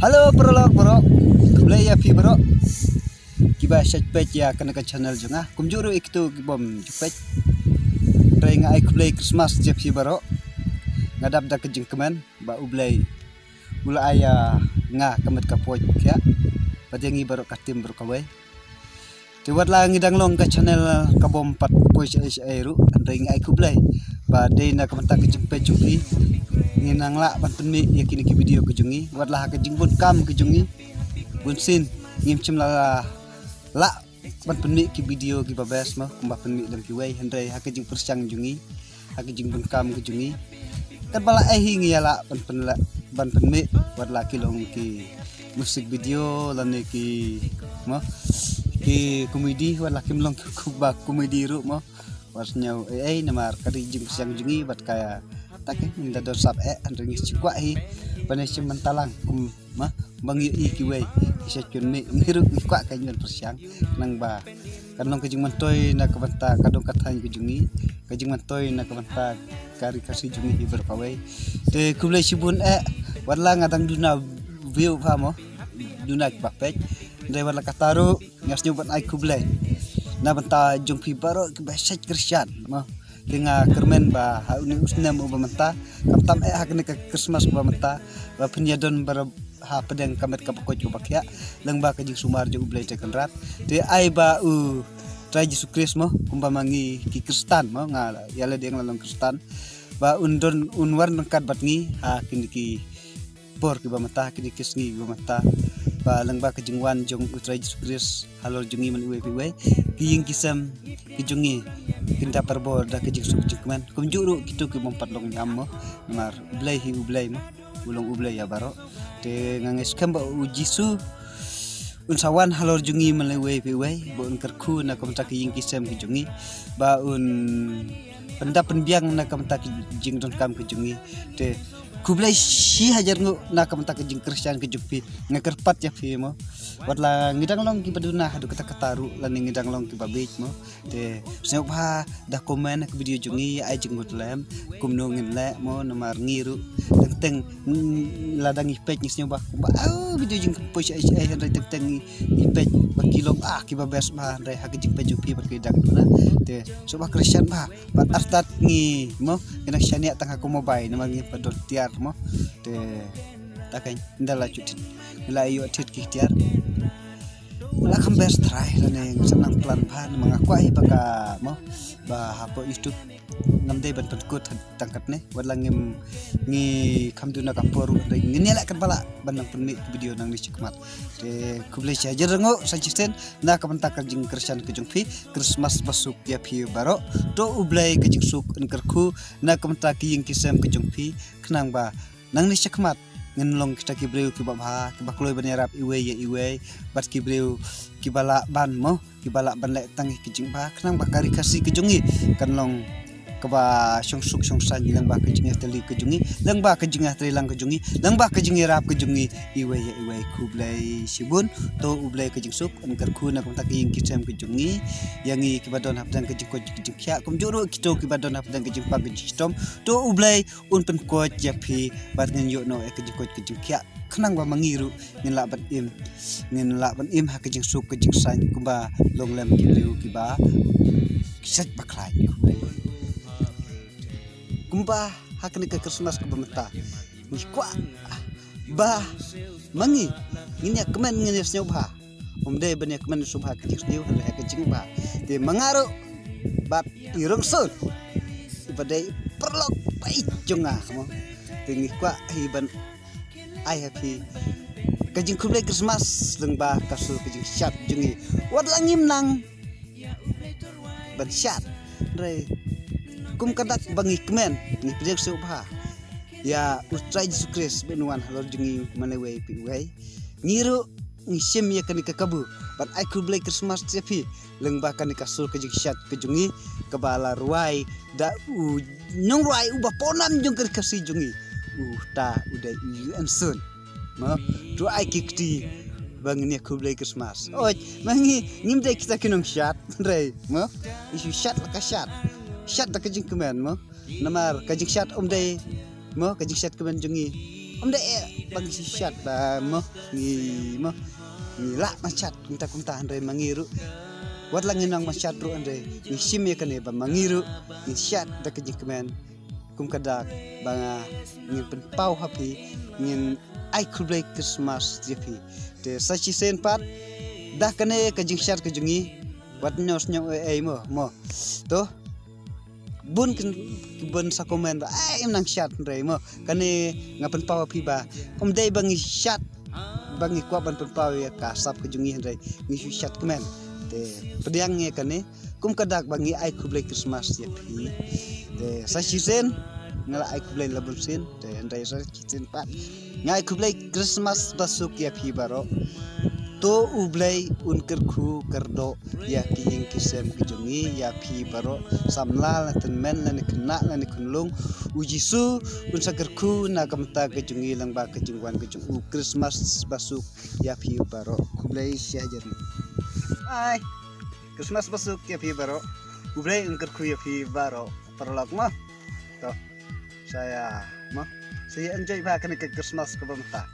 Halo bro, boleh ya fi bro. Kiba chat page ya kena ke channel juga. Kumjuru iktu kibom page. Try nga play Christmas je fi bro. Ngadap da kejeng kemen ba ublay. Ula aya nga kemet ka poj ya. Padengi bro katim bro kawai. Tiwat la ngidang long ke channel kabom 4 poj airu try nga play. Ba day na kamenta kejeng page fi. Nginang la bantuni ya kini ki video kejungi wadlah kejing pun kam kejungi bunsin ngimcim la bantuni ki video ki babes mah kumba penmi dan ki wei hendrai ha kejing persyang jungi ha kejing pun kam kejungi kan bala ngi ya la ban penmi wadlah ki long ki musik video lan ki mah ki komedi wadlah ki long kubak komedi ru mah wasnya namar kejing persyang jungi bat kaya take minda do sab andring cikwa hi panesim mentalang mah bangi kiwe isa chunni ngiru kwa kanyon persyang nang ba kanong kejing mantoy na kabanta kadong kathan kejungi kejing mantoy na kabanta kari kasi jungi hi berpawai te kublai sibun wala ngadang duna view phamo duna bakpek ndai wala kataru ngas nyobat ai kublai na banta jung pi baro ke basaj krisyan mah dengan kermen ba uni usnam ubamenta kamtam hakne ka Christmas ubamenta ba penyadon bar ha pedeng kamet ka pokoj ubakya lengba ka jing sumar je ublai te kenrat te ai ba trai Yesus Kristus mo kumbamangi ki Kristan mo nga yala deng lalong Kristan ba undon unwar nangkat batngi ha kini ki por ki bamenta kini kisngi ubamenta ba lengba ka jingwan jong utrai Yesus Kristus halor jungi man iwe piwe kiying kisam kijungi kinta perbor da kejing sukman kumjuru gitu ke mompat long nyam mar ublai hi ublai mo ulong ublai ya baro te nganges kamba ujisu unsawan halor jungi melewe piwe bo un kerku na komta kiying kisam kijungi ba un pendapen biang na komta kijing don kam kijungi te kublai si hajar ngo na kamta kejing Kristen kejumpi ngakerpat ya fi mo wadla ngidang long ki baduna hadu kata kataru lan ngidang long ki babej mo te sneu ba da komen ke video jungi ai jing lem kumno ngin le mo namar ngiru teng ladang ipej ni sneu ba video jing push ai hendai teng ipej bakilom ki babes ba hendai ha kejing pejupi bakidang na te so ba Kristen ba bat artat ngi mo kena syania tang aku mobile namar ngi padot tiar mo te takai ndala cutit nila iyo tit ki tiar la kambes try lane senang plan pan mengakuai baka mo ba hapo YouTube ngamde ban penkut tangkat ne wadla ngim ngi kamduna kaporu ngini la kan bala banang penmi video nang ni cikmat te kublai saja rengo sajisten na kamanta kajing Kristen kejung fi Christmas basuk ya fi baro do ublai kejing suk enkerku na kamanta kiying kisam kejung fi kenang ba nang ni cikmat ngenlong kita kibreu ki babha ki bakloi banirap iwe ya iwe bat kibreu ki bala ban mo ki bala ban lek tang kijing ba kenang bakari kasi kejungi kanlong keba sungsuk sungsan lang ba kejing teli kejungi lang ba kejing teli lang kejungi lang ba kejing rap kejungi iwe ya iwe kublai sibun to ublai kejing suk angker ku na kontak ing kisam kejungi yangi kibadon hapdan kejing ko kejing kya kumjuru kito kibadon hapdan kejing pa kejing tom to ublai un pen ko japi bat ngen yo no kejing ko kejing kya kenang ba mangiru ngin la ban im ha kejing suk kejing san kumba long lem kibreu kiba kisat baklai kumpa hakni ke Christmas ke bemeta ngikwa ba mangi nginya kemen nginya snyoba umde benya kemen subha ke snyo ha ke jingba te mangaro bat irung sun ibadai perlok pai jonga mo te ngikwa hiban ai happy kajing kublai Christmas lengba kasul kajing syat jungi wad langim nang ban syat re kum kadak bangi kemen ni pejak subha ya utrai Yesus Kristus benuan halor jungi manewe piwai ngiru ngisim ya kani kakabu bat ai kublai Christmas tepi lengba kani kasul kejing syat kejungi kebala ruai da nyong ruai ubah ponam jung kasi jungi ta udah ansun ma tu ai kikti bangni kublai Christmas oi mangi ngimde kita kinong syat re ma isu syat laka syat da kejing kemen mo namar kejing syat day mo kejing syat kemen jungi day bang sisat ba mo ni la machat kunta andre mangiru wat lang inang machat ru andre ni sim ya kane ba mangiru ni shat da kejikmen kum kadak banga ngin pen pau happy ngin ai kublai Christmas jepi te sachi sen pat dah kane kejing shat kejungi wat nyos nyo mo to bun sakomen ai nang shat re mo kane ngapen pau happy ba dei bangi shat bangi kwa ban pau ya kasap kejungi re ni shat kemen te pediang ye kane kum kadak bangi ai kublai Christmas jepi te sachi sen ngala ai kublai labun sen te andai sa kitchen pat ngai kublai Christmas basuk ya phi baro to ublai unker khu kardo ya kihing kisem kejungi ya phi baro samla la tenmen la ni kena la ni kunlung ujisu un saker khu na kamta kejungi lang ba kejungwan kejung Christmas basuk ya phi baro kublai sia jerni ai Christmas basuk ya phi baro ublai unker khu ya phi baro perlak mah to saya enjoy bahkan ke Christmas ke bamta